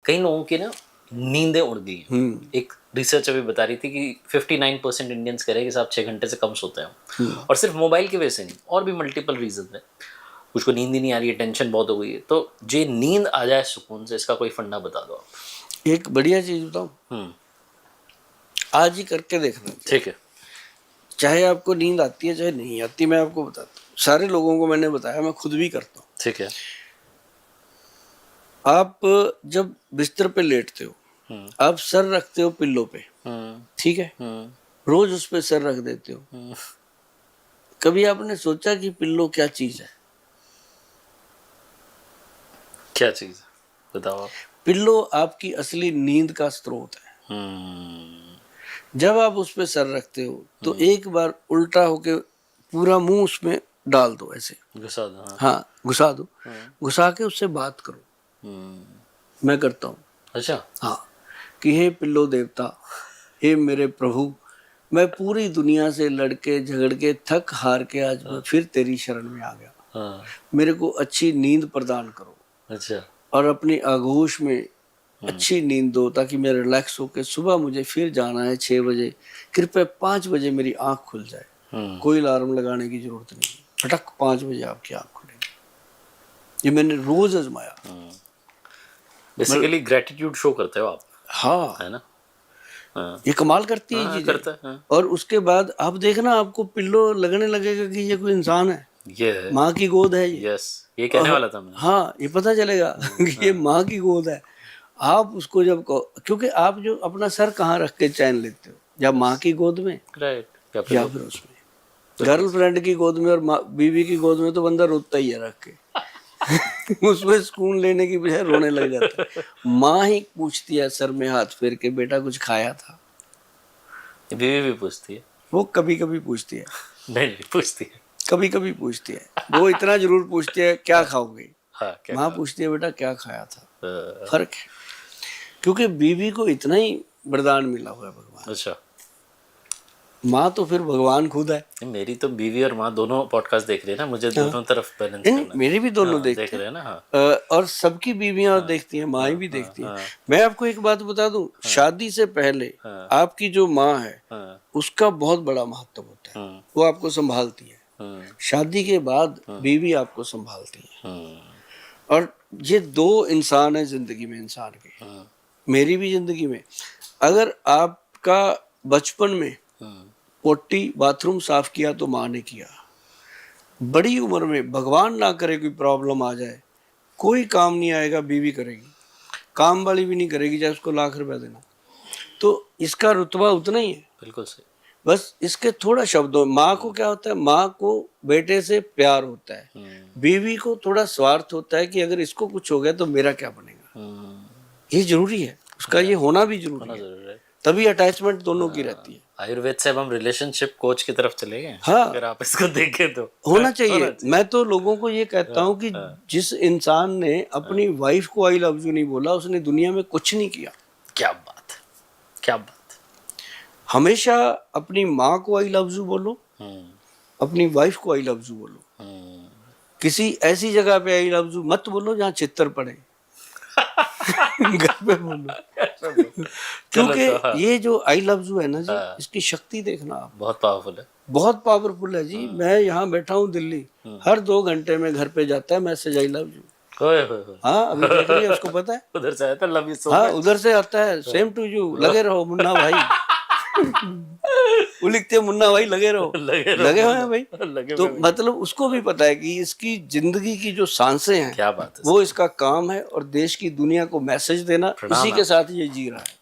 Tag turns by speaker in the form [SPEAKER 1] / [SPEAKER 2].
[SPEAKER 1] कई लोगों की ना नींदें उड़ गई हैं। एक रिसर्च अभी बता रही थी कि 59% इंडियंस कह रहे हैं कि साहब 6 घंटे से कम सोते हैं, और सिर्फ मोबाइल की वजह से नहीं, और भी मल्टीपल रीजन है। कुछ को नींद ही नहीं आ रही है, टेंशन बहुत हो गई है, तो जे नींद आ जाए सुकून से, इसका कोई फंडा बता दो आप।
[SPEAKER 2] एक बढ़िया चीज बताऊं, आज ही करके देखना।
[SPEAKER 1] ठीक है।
[SPEAKER 2] चाहे आपको नींद आती है चाहे नहीं आती, मैं आपको बताता हूँ, सारे लोगों को मैंने बताया, मैं खुद भी करता हूँ।
[SPEAKER 1] ठीक है।
[SPEAKER 2] आप जब बिस्तर पे लेटते हो, आप सर रखते हो पिल्लो पे, ठीक है, रोज उस पे सर रख देते हो। कभी आपने सोचा कि पिल्लो क्या चीज है?
[SPEAKER 1] क्या चीज है बताओ आप।
[SPEAKER 2] पिल्लो आपकी असली नींद का स्रोत है। जब आप उस पे सर रखते हो तो एक बार उल्टा होके पूरा मुंह उसमें डाल दो, ऐसे
[SPEAKER 1] घुसा दो।
[SPEAKER 2] हाँ घुसा दो, घुसा के उससे बात करो। मैं करता हूँ।
[SPEAKER 1] अच्छा।
[SPEAKER 2] हाँ, कि हे पिल्लो देवता, हे मेरे प्रभु, मैं पूरी दुनिया से लड़के झगड़ के थक हार के आज मैं फिर तेरी शरण में आ गया। मेरे को अच्छी नींद प्रदान करो।
[SPEAKER 1] अच्छा।
[SPEAKER 2] और अपनी आगोश में अच्छी नींद दो, ताकि मैं रिलैक्स होकर सुबह मुझे फिर जाना है 6 बजे, कृपया 5 बजे मेरी आंख खुल जाए। कोई अलार्म लगाने की जरूरत नहीं, फटक 5 बजे आपकी आंख खुलेगी। ये मैंने रोज आजमाया।
[SPEAKER 1] बेसिकली ग्रेटिट्यूड शो करते हो आप।
[SPEAKER 2] हाँ,
[SPEAKER 1] है ना।
[SPEAKER 2] ये कमाल करती है चीजें।
[SPEAKER 1] करता है।
[SPEAKER 2] और उसके बाद आप देखना, आपको पिल्लो लगने लगेगा कि ये कोई इंसान है,
[SPEAKER 1] ये
[SPEAKER 2] माँ की गोद है ये।
[SPEAKER 1] यस, ये कहने वाला था मैं।
[SPEAKER 2] हाँ, ये पता चलेगा कि ये माँ की गोद है। आप उसको जब क्योंकि आप जो अपना सर कहाँ रख के चैन लेते हो, या माँ की गोद में,
[SPEAKER 1] राइट,
[SPEAKER 2] या फिर उसमें गर्लफ्रेंड की गोद में, और बीवी की गोद में तो बंदा रोता ही है रख के। उसमें सुकून लेने की बजाय रोने लग जाता है। माँ ही पूछती है सर में हाथ फेर के, बेटा कुछ खाया था?
[SPEAKER 1] बीवी भी पूछती है।
[SPEAKER 2] वो कभी कभी पूछती है।
[SPEAKER 1] नहीं पूछती है,
[SPEAKER 2] कभी कभी पूछती है। वो इतना जरूर पूछती है, क्या खाओगे?
[SPEAKER 1] हाँ,
[SPEAKER 2] माँ पूछती है, बेटा क्या खाया था? फर्क है, क्योंकि बीवी को इतना ही वरदान मिला हुआ है भगवान।
[SPEAKER 1] अच्छा।
[SPEAKER 2] माँ तो फिर भगवान खुद है।
[SPEAKER 1] मेरी तो बीवी और माँ दोनों पॉडकास्ट देख रही है ना, मुझे दोनों तरफ बैलेंस करना है।
[SPEAKER 2] मेरी भी दोनों
[SPEAKER 1] देख रहे हैं ना।
[SPEAKER 2] और सबकी बीवियां देखती हैं, माँ भी देखती हैं। मैं आपको एक बात बता दूं, शादी से पहले आपकी जो माँ है उसका बहुत बड़ा महत्व होता है। वो आपको संभालती है। शादी के बाद बीवी आपको संभालती है। और ये 2 इंसान है जिंदगी में, इंसान के, मेरी भी जिंदगी में। अगर आपका बचपन में पोटी बाथरूम साफ किया तो माँ ने किया, बड़ी उम्र में भगवान ना करे कोई प्रॉब्लम आ जाए, कोई काम नहीं आएगा, बीवी करेगी। काम वाली भी नहीं करेगी, चाहे उसको लाख रुपया देना। तो इसका रुतबा उतना ही है।
[SPEAKER 1] बिल्कुल सही।
[SPEAKER 2] बस इसके थोड़ा शब्दों, माँ को क्या होता है, माँ को बेटे से प्यार होता है, बीवी को थोड़ा स्वार्थ होता है कि अगर इसको कुछ हो गया तो मेरा क्या बनेगा। ये जरूरी है, उसका ये होना भी जरूरी है, तभी अटैचमेंट दोनों की रहती है।
[SPEAKER 1] आयुर्वेद से अब हम रिलेशनशिप कोच की तरफ चले गए।
[SPEAKER 2] हाँ,
[SPEAKER 1] अगर आप इसको देखें तो
[SPEAKER 2] होना चाहिए। मैं तो लोगों को ये कहता हूँ कि जिस इंसान ने अपनी वाइफ को आई लव यू नहीं बोला, उसने दुनिया में कुछ नहीं किया।
[SPEAKER 1] क्या बात, क्या बात।
[SPEAKER 2] हमेशा अपनी माँ को आई लव यू बोलो, अपनी वाइफ को आई लव यू बोलो। किसी ऐसी जगह पे आई लव यू मत बोलो जहाँ चित्तर पड़े। घर पे बोलो। क्योंकि ये जो आई लव यू है ना जी, इसकी शक्ति देखना आप, बहुत पावरफुल है, बहुत पावरफुल है जी। मैं यहाँ बैठा हूँ दिल्ली, हर 2 घंटे में घर पे जाता है मैसेज आई लव यू। हाँ, अभी देख रही है, उसको पता है।
[SPEAKER 1] उधर से आता है लव यू सो
[SPEAKER 2] हाँ, उधर से आता है, सेम टू यू, लगे रहो मुन्ना भाई। वो लिखते हैं मुन्ना भाई लगे रहो, लगे हुए हैं भाई। तो मतलब उसको भी पता है कि इसकी जिंदगी की जो सांसें हैं, क्या बात है, वो इसका काम है, और देश की दुनिया को मैसेज देना, इसी के साथ ये जी रहा है।